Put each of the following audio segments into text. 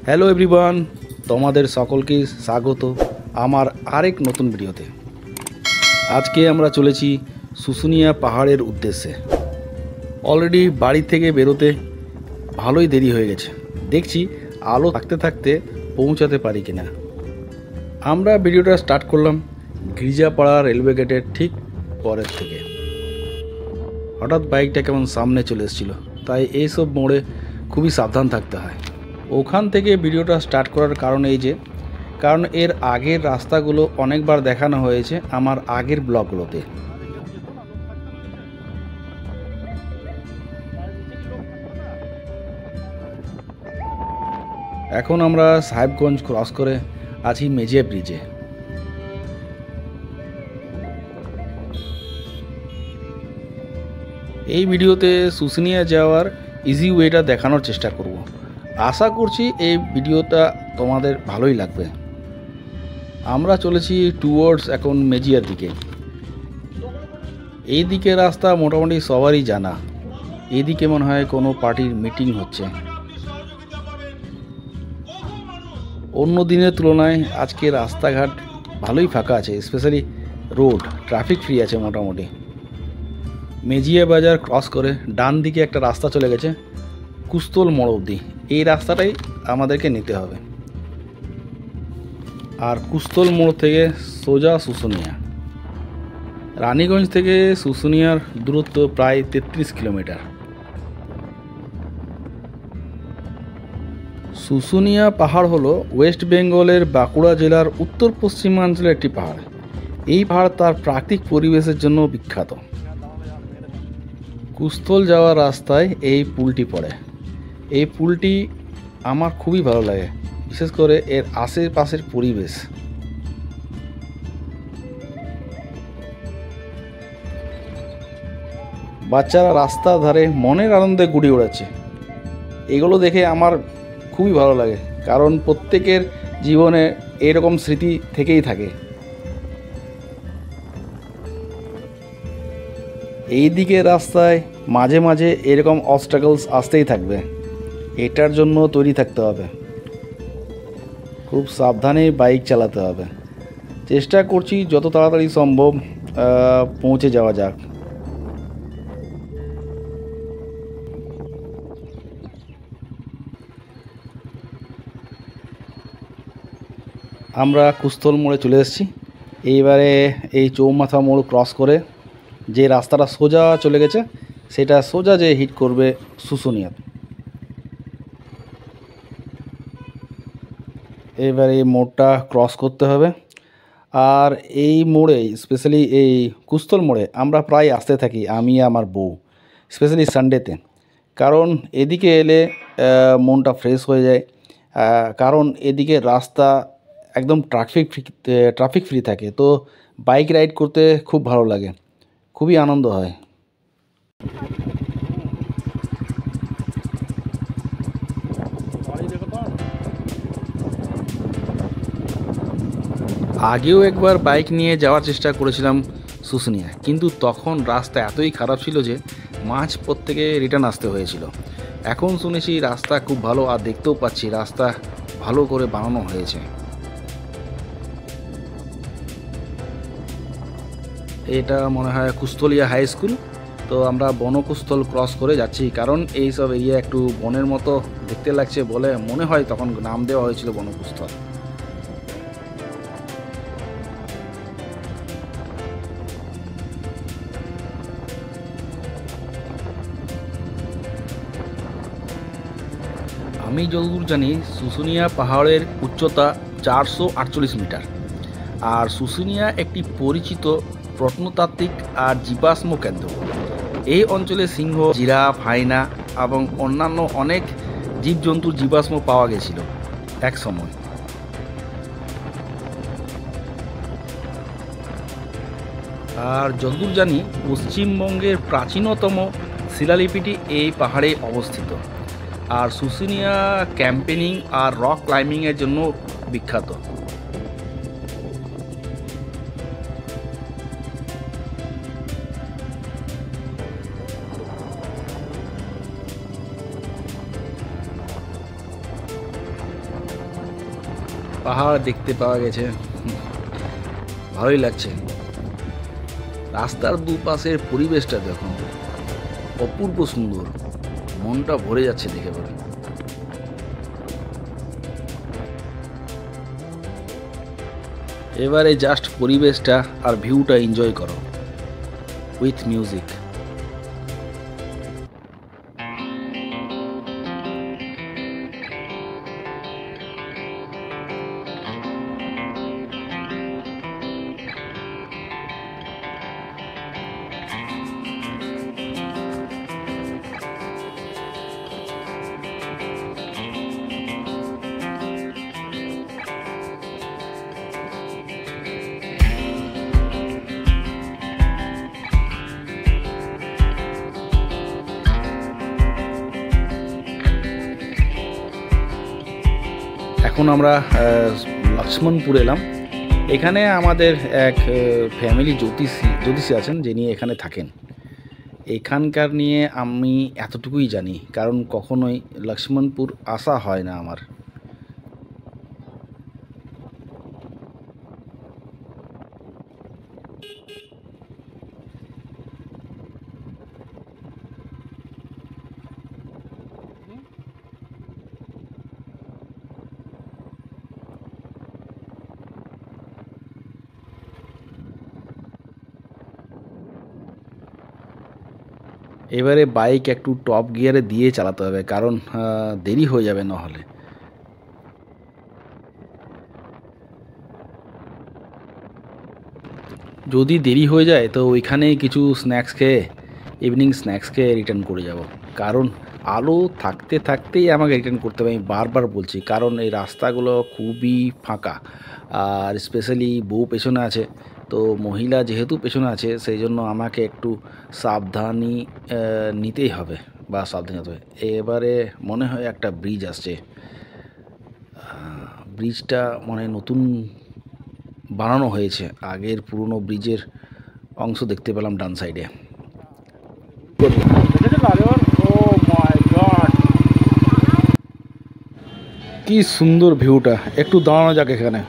Hello everyone, তোমাদের সকলকে স্বাগত আমার আরেক নতুন ভিডিওতে। আজকে আমরা চলেছি শুশুনিয়া পাহাড়ের উদ্দেশ্যে। অলরেডি বাড়ি থেকে বেরোতে ভালোই দেরি হয়ে গেছে। দেখছি আলো থাকতে থাকতে পৌঁছাতে পারি কিনা। আমরা ভিডিওটা স্টার্ট করলাম গির্জাপাড়া রেলওয়ে গেটের ঠিক পরের থেকে। হঠাৎ বাইকটা কেমন সামনে চলে এসেছিলো, তাই এইসব মোড়ে খুবই সাবধান থাকতে হয়। ওখান থেকে ভিডিওটা স্টার্ট করার কারণ এই যে, কারণ এর আগের রাস্তাগুলো অনেকবার দেখানো হয়েছে আমার আগের ব্লগগুলোতে। এখন আমরা সাহেবগঞ্জ ক্রস করে আছি মেজিয়া ব্রিজে। এই ভিডিওতে শুশুনিয়া যাওয়ার ইজি ওয়েটা দেখানোর চেষ্টা করব। আশা করছি এই ভিডিওটা তোমাদের ভালোই লাগবে। আমরা চলেছি টুয়ার্ডস এখন মেজিয়ার দিকে। এই দিকে রাস্তা মোটামুটি সবারই জানা। এইদিকে মনে হয় কোনো পার্টির মিটিং হচ্ছে। অন্য দিনের তুলনায় আজকে রাস্তাঘাট ভালোই ফাঁকা আছে, স্পেশালি রোড ট্রাফিক ফ্রি আছে মোটামুটি। মেজিয়া বাজার ক্রস করে ডান দিকে একটা রাস্তা চলে গেছে কুস্তল মোড় অবধি। এই রাস্তাটাই আমাদেরকে নিতে হবে। আর কুস্তল মোড় থেকে সোজা শুশুনিয়া। রানীগঞ্জ থেকে শুশুনিয়ার দূরত্ব প্রায় 33 কিলোমিটার। শুশুনিয়া পাহাড় হলো ওয়েস্ট বেঙ্গলের বাঁকুড়া জেলার উত্তর পশ্চিমাঞ্চলের একটি পাহাড়। এই পাহাড় তার প্রাকৃতিক পরিবেশের জন্য বিখ্যাত। কুস্তল যাওয়ার রাস্তায় এই পুলটি পড়ে। এই পুলটি আমার খুবই ভালো লাগে, বিশেষ করে এর আশেপাশের পরিবেশ। বাচ্চারা রাস্তার ধারে মনের আনন্দে গুড়ি ওড়াচ্ছে। এগুলো দেখে আমার খুবই ভালো লাগে, কারণ প্রত্যেকের জীবনে এরকম স্মৃতি থেকেই থাকে। এই দিকে রাস্তায় মাঝে মাঝে এরকম অবস্টাকলস আসতেই থাকবে, এটার জন্য তৈরি থাকতে হবে। খুব সাবধানে বাইক চালাতে হবে। চেষ্টা করছি যত তাড়াতাড়ি সম্ভব পৌঁছে যাওয়া যাক। আমরা কুস্তল মোড়ে চলে এসেছি। এইবারে এই চৌমাথা মোড় ক্রস করে যে রাস্তাটা সোজা চলে গেছে সেটা সোজা যে হিট করবে শুশুনিয়া। এবার এই মোড়টা ক্রস করতে হবে। আর এই মোড়ে স্পেশালি এই কুস্তল মোড়ে আমরা প্রায় আসতে থাকি, আমি আমার বউ, স্পেশালি সানডেতে। কারণ এদিকে এলে মনটা ফ্রেশ হয়ে যায়। কারণ এদিকে রাস্তা একদম ট্রাফিক ফ্রি থাকে, তো বাইক রাইড করতে খুব ভালো লাগে, খুবই আনন্দ হয়। আগেও একবার বাইক নিয়ে যাওয়ার চেষ্টা করেছিলাম শুশুনিয়া, কিন্তু তখন রাস্তা এতই খারাপ ছিল যে মাঝপথ থেকে রিটার্ন আসতে হয়েছিল। এখন শুনেছি রাস্তা খুব ভালো, আর দেখতেও পাচ্ছি রাস্তা ভালো করে বানানো হয়েছে। এটা মনে হয় কুস্তলিয়া হাই স্কুল। তো আমরা বনকুস্থল ক্রস করে যাচ্ছি, কারণ এই সব এরিয়া একটু বনের মতো দেখতে লাগছে বলে মনে হয় তখন নাম দেওয়া হয়েছিল বনকুস্থল। আমি যতদূর জানি শুশুনিয়া পাহাড়ের উচ্চতা 448 মিটার। আর শুশুনিয়া একটি পরিচিত প্রত্নতাত্ত্বিক আর জীবাশ্ম কেন্দ্র। এই অঞ্চলে সিংহ, জিরাফ, হায়না এবং অন্যান্য অনেক জীবজন্তুর জীবাশ্ম পাওয়া গেছিল এক সময়। আর যতদূর জানি পশ্চিমবঙ্গের প্রাচীনতম শিলালিপিটি এই পাহাড়ে অবস্থিত। আর শুশুনিয়া ক্যাম্পেনিং আর রক ক্লাইম্বিংয়ের জন্য বিখ্যাত। পাহাড় দেখতে পাওয়া গেছে, ভালোই লাগছে। রাস্তার দুপাশের পরিবেশটা দেখুন, অপূর্ব সুন্দর, মনটা ভরে যাচ্ছে দেখে পরে। এবারে জাস্ট পরিবেশটা আর ভিউটা এনজয় করো উইথ মিউজিক। এখন আমরা লক্ষ্মণপুর এলাম। এখানে আমাদের এক ফ্যামিলি জ্যোতিষী আছেন, যিনি এখানে থাকেন। এখানকার নিয়ে আমি এতটুকুই জানি, কারণ কখনোই লক্ষ্মণপুর আসা হয় না আমার। এবারে বাইক একটু টপ গিয়ারে দিয়ে চালাতে হবে, কারণ দেরি হয়ে যাবে নাহলে। যদি দেরি হয়ে যায় তো ওইখানে কিছু স্ন্যাক্স খেয়ে, ইভিনিং স্ন্যাক্স খেয়ে রিটার্ন করে যাব। কারণ আলো থাকতে থাকতেই আমাকে রিটার্ন করতে হবে, আমি বারবার বলছি। কারণ এই রাস্তাগুলো খুবই ফাঁকা, আর স্পেশালি বউ পেছনে আছে, তো মহিলা যেহেতু পেছনে আছে সেই জন্য আমাকে একটু সাবধানী নিতেই হবে, বা সাবধানী হতে হবে। এবারে মনে হয় একটা ব্রিজ আসছে, ব্রিজটা মানে নতুন বানানো হয়েছে, আগের পুরনো ব্রিজের অংশ দেখতে পেলাম ডান সাইডে। কি সুন্দর ভিউটা, একটু দাঁড়ানো যাক এখানে।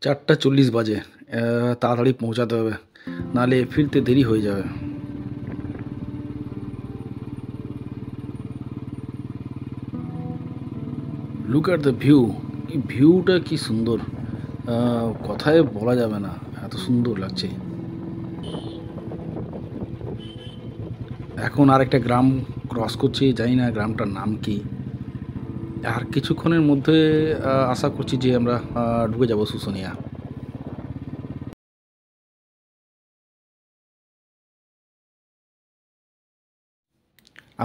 চারটা 40 বাজে, তাড়াতাড়ি পৌঁছাতে হবে, নাহলে ফিরতে দেরি হয়ে যাবে। লুক অ্যাট দ্য ভিউ, এই ভিউটা কি সুন্দর, কথায় বলা যাবে না, এত সুন্দর লাগছে। এখন আর একটা গ্রাম ক্রস করছি, জানি না গ্রামটার নাম কি। আর কিছুক্ষণের মধ্যে আশা করছি যে আমরা ঢুকে যাব শুশুনিয়া।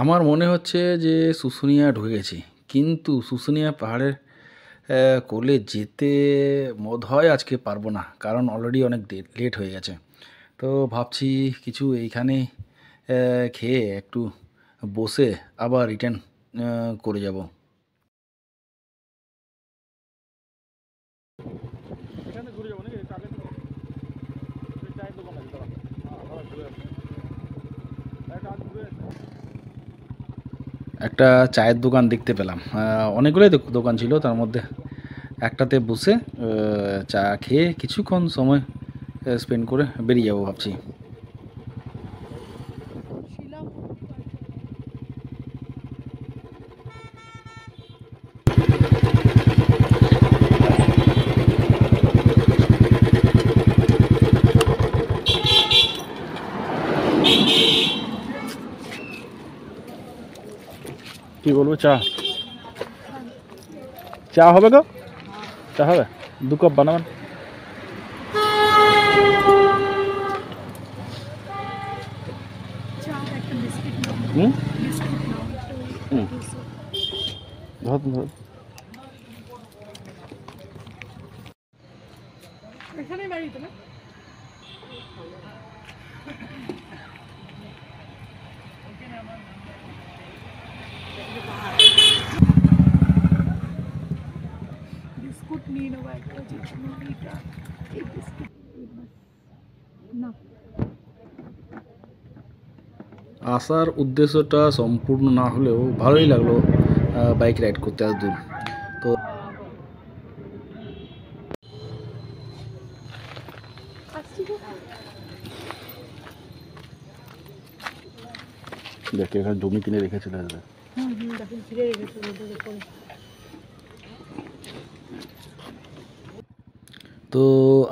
আমার মনে হচ্ছে যে শুশুনিয়া ঢুকে গেছি, কিন্তু শুশুনিয়া পাহাড়ের কোলে যেতে বোধ হয় আজকে পারবো না, কারণ অলরেডি অনেক লেট হয়ে গেছে। তো ভাবছি কিছু এইখানে খেয়ে একটু বসে আবার রিটার্ন করে যাব। একটা চায়ের দোকান দেখতে পেলাম, অনেকগুলোই দোকান ছিল, তার মধ্যে একটাতে বসে চা খেয়ে কিছুক্ষণ সময় স্পেন্ড করে বেরিয়ে যাবো ভাবছি। কি বলবো, চা চা হবে গো, চা হবে, 2 কাপ বানাবেন। হুম হুম ধর ধর এখানে বাড়িতে না বিস্কুট নিয়ে নেবো একটা যে কোনো এইটা এই বিস্কুট না আসার উদ্দেশ্যটা সম্পূর্ণ না হলেও ভালোই লাগলো বাইক রাইড করতে এত দূর। তো আসছি তো দেখে এখানে জমি কিনে রেখেছিল দাদা। দেখুন ফিরে রেখেছে রোদের উপরে তো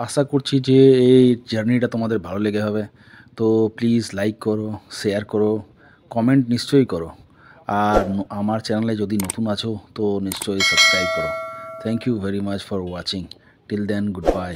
আশা করছি যে এই জার্নিটা তোমাদের ভালো লেগে হবে। তো প্লিজ লাইক করো, শেয়ার করো, কমেন্ট নিশ্চয়ই করো। আর আমার চ্যানেলে যদি নতুন আছো তো নিশ্চয়ই সাবস্ক্রাইব করো। Thank you very much for watching. Till then good bye.